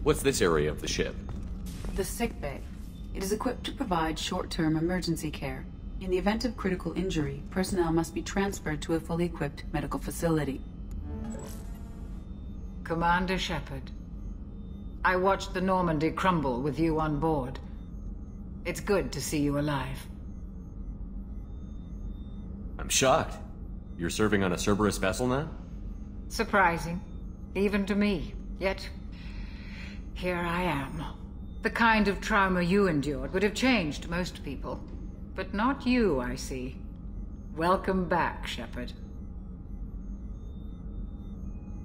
What's this area of the ship? The Sickbay. It is equipped to provide short-term emergency care. In the event of critical injury, personnel must be transferred to a fully equipped medical facility. Commander Shepard, I watched the Normandy crumble with you on board. It's good to see you alive. I'm shocked. You're serving on a Cerberus vessel now? Surprising, even to me. Yet, here I am. The kind of trauma you endured would have changed most people. But not you, I see. Welcome back, Shepard.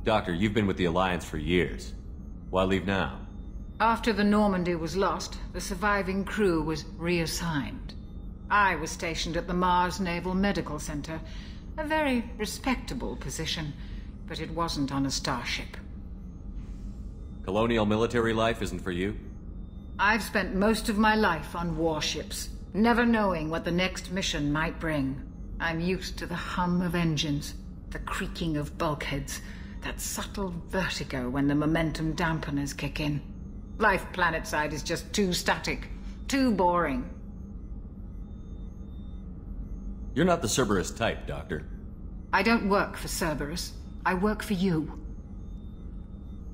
Doctor, you've been with the Alliance for years. Why leave now? After the Normandy was lost, the surviving crew was reassigned. I was stationed at the Mars Naval Medical Center, a very respectable position, but it wasn't on a starship. Colonial military life isn't for you? I've spent most of my life on warships, never knowing what the next mission might bring. I'm used to the hum of engines, the creaking of bulkheads, that subtle vertigo when the momentum dampeners kick in. Life planetside is just too static, too boring. You're not the Cerberus type, Doctor. I don't work for Cerberus. I work for you.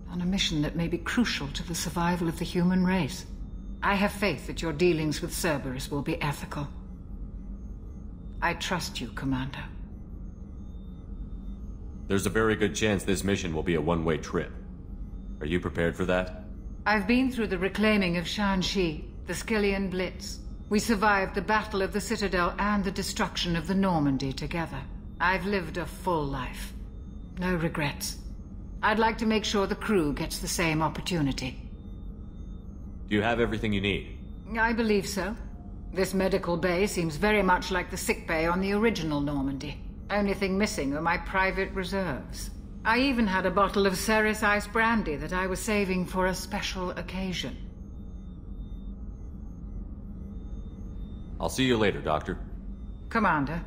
On a mission that may be crucial to the survival of the human race. I have faith that your dealings with Cerberus will be ethical. I trust you, Commander. There's a very good chance this mission will be a one-way trip. Are you prepared for that? I've been through the reclaiming of Shanxi, the Skillian Blitz. We survived the Battle of the Citadel and the destruction of the Normandy together. I've lived a full life. No regrets. I'd like to make sure the crew gets the same opportunity. Do you have everything you need? I believe so. This medical bay seems very much like the sickbay on the original Normandy. Only thing missing are my private reserves. I even had a bottle of Cerberus ice brandy that I was saving for a special occasion. I'll see you later, Doctor. Commander.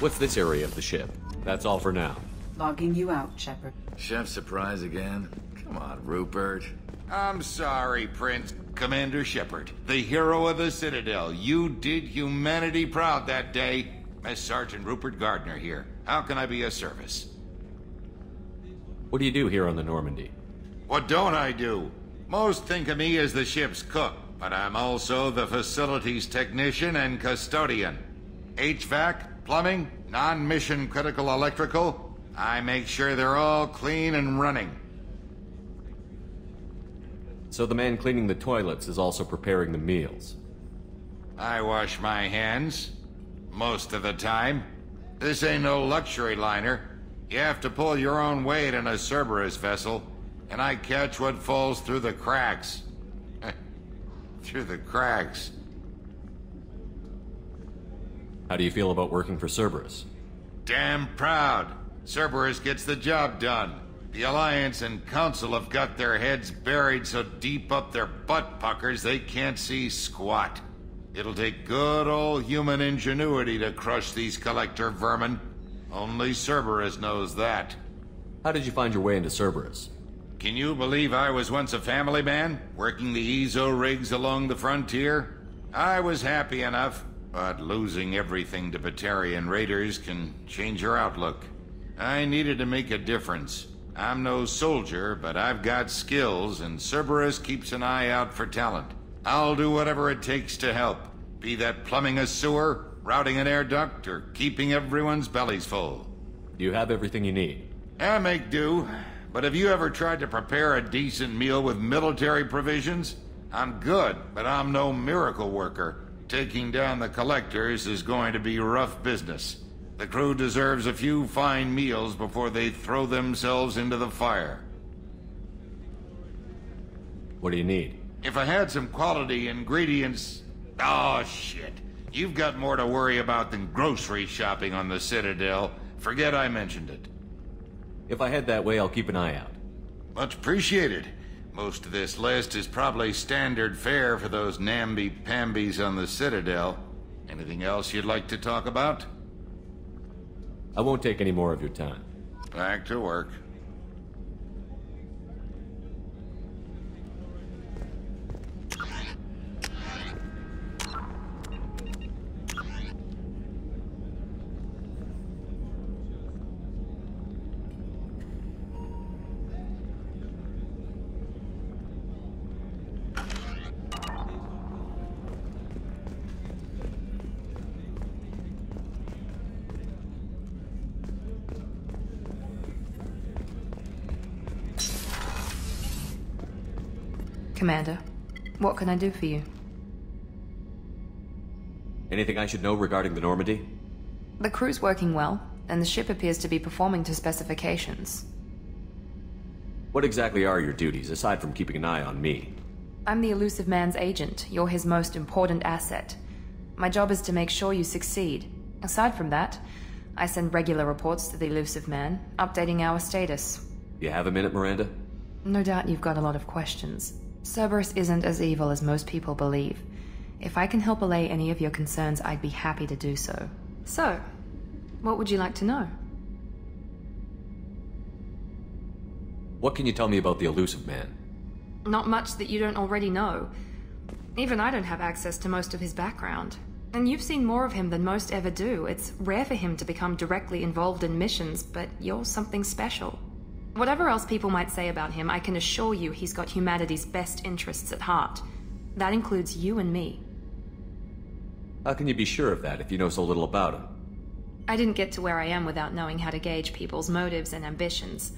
What's this area of the ship? That's all for now. Logging you out, Shepard. Chef surprise again? Come on, Rupert. I'm sorry, Prince. Commander Shepard, the hero of the Citadel. You did humanity proud that day. Mess Sergeant Rupert Gardner here. How can I be of service? What do you do here on the Normandy? What don't I do? Most think of me as the ship's cook, but I'm also the facilities technician and custodian. HVAC, plumbing, non-mission critical electrical. I make sure they're all clean and running. So the man cleaning the toilets is also preparing the meals. I wash my hands. Most of the time. This ain't no luxury liner. You have to pull your own weight in a Cerberus vessel, and I catch what falls through the cracks. Through the cracks. How do you feel about working for Cerberus? Damn proud. Cerberus gets the job done. The Alliance and Council have got their heads buried so deep up their butt puckers they can't see squat. It'll take good old human ingenuity to crush these collector vermin. Only Cerberus knows that. How did you find your way into Cerberus? Can you believe I was once a family man, working the EZO rigs along the frontier? I was happy enough, but losing everything to Batarian raiders can change your outlook. I needed to make a difference. I'm no soldier, but I've got skills, and Cerberus keeps an eye out for talent. I'll do whatever it takes to help, be that plumbing a sewer, routing an air duct, or keeping everyone's bellies full. Do you have everything you need? I make do, but have you ever tried to prepare a decent meal with military provisions? I'm good, but I'm no miracle worker. Taking down the collectors is going to be rough business. The crew deserves a few fine meals before they throw themselves into the fire. What do you need? If I had some quality ingredients... Oh, shit. You've got more to worry about than grocery shopping on the Citadel. Forget I mentioned it. If I head that way, I'll keep an eye out. Much appreciated. Most of this list is probably standard fare for those namby-pambies on the Citadel. Anything else you'd like to talk about? I won't take any more of your time. Back to work. Commander, what can I do for you? Anything I should know regarding the Normandy? The crew's working well, and the ship appears to be performing to specifications. What exactly are your duties, aside from keeping an eye on me? I'm the Elusive Man's agent. You're his most important asset. My job is to make sure you succeed. Aside from that, I send regular reports to the Elusive Man, updating our status. You have a minute, Miranda? No doubt you've got a lot of questions. Cerberus isn't as evil as most people believe. If I can help allay any of your concerns, I'd be happy to do so. So, what would you like to know? What can you tell me about the Elusive Man? Not much that you don't already know. Even I don't have access to most of his background. And you've seen more of him than most ever do. It's rare for him to become directly involved in missions, but you're something special. Whatever else people might say about him, I can assure you he's got humanity's best interests at heart. That includes you and me. How can you be sure of that if you know so little about him? I didn't get to where I am without knowing how to gauge people's motives and ambitions,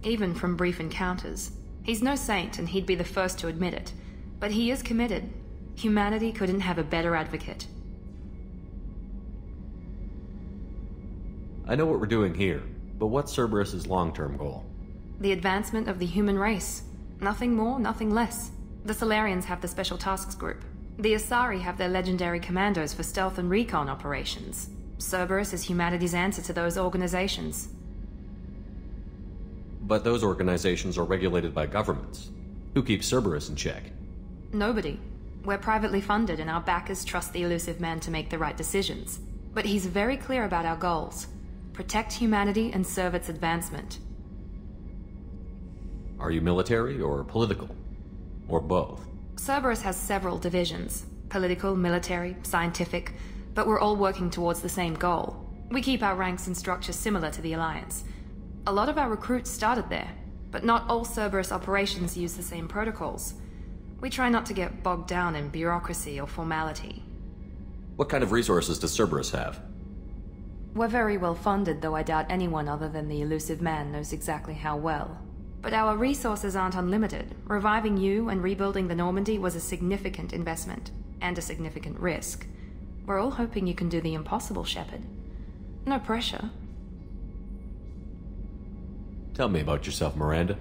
even from brief encounters. He's no saint, and he'd be the first to admit it. But he is committed. Humanity couldn't have a better advocate. I know what we're doing here, but what's Cerberus's long-term goal? The advancement of the human race. Nothing more, nothing less. The Solarians have the Special Tasks Group. The Asari have their legendary commandos for stealth and recon operations. Cerberus is humanity's answer to those organizations. But those organizations are regulated by governments. Who keeps Cerberus in check? Nobody. We're privately funded, and our backers trust the Elusive Man to make the right decisions. But he's very clear about our goals. Protect humanity and serve its advancement. Are you military or political? Or both? Cerberus has several divisions. Political, military, scientific, but we're all working towards the same goal. We keep our ranks and structure similar to the Alliance. A lot of our recruits started there, but not all Cerberus operations use the same protocols. We try not to get bogged down in bureaucracy or formality. What kind of resources does Cerberus have? We're very well funded, though I doubt anyone other than the Elusive Man knows exactly how well. But our resources aren't unlimited. Reviving you and rebuilding the Normandy was a significant investment, and a significant risk. We're all hoping you can do the impossible, Shepard. No pressure. Tell me about yourself, Miranda.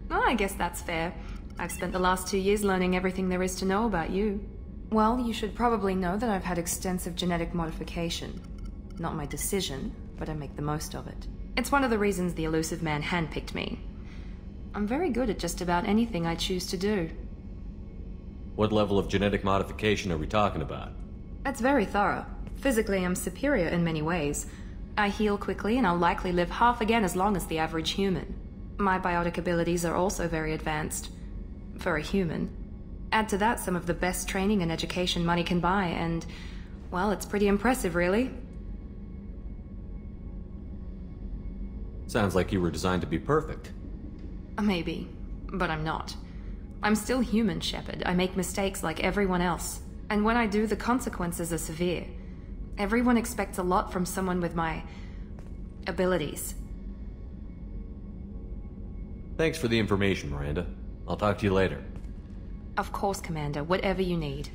Oh, I guess that's fair. I've spent the last 2 years learning everything there is to know about you. Well, you should probably know that I've had extensive genetic modification. Not my decision, but I make the most of it. It's one of the reasons the Elusive Man handpicked me. I'm very good at just about anything I choose to do. What level of genetic modification are we talking about? It's very thorough. Physically, I'm superior in many ways. I heal quickly, and I'll likely live half again as long as the average human. My biotic abilities are also very advanced. For a human. Add to that some of the best training and education money can buy, and, well, it's pretty impressive, really. Sounds like you were designed to be perfect. Maybe, but I'm not. I'm still human, Shepard. I make mistakes like everyone else. And when I do, the consequences are severe. Everyone expects a lot from someone with my abilities. Thanks for the information, Miranda. I'll talk to you later. Of course, Commander. Whatever you need.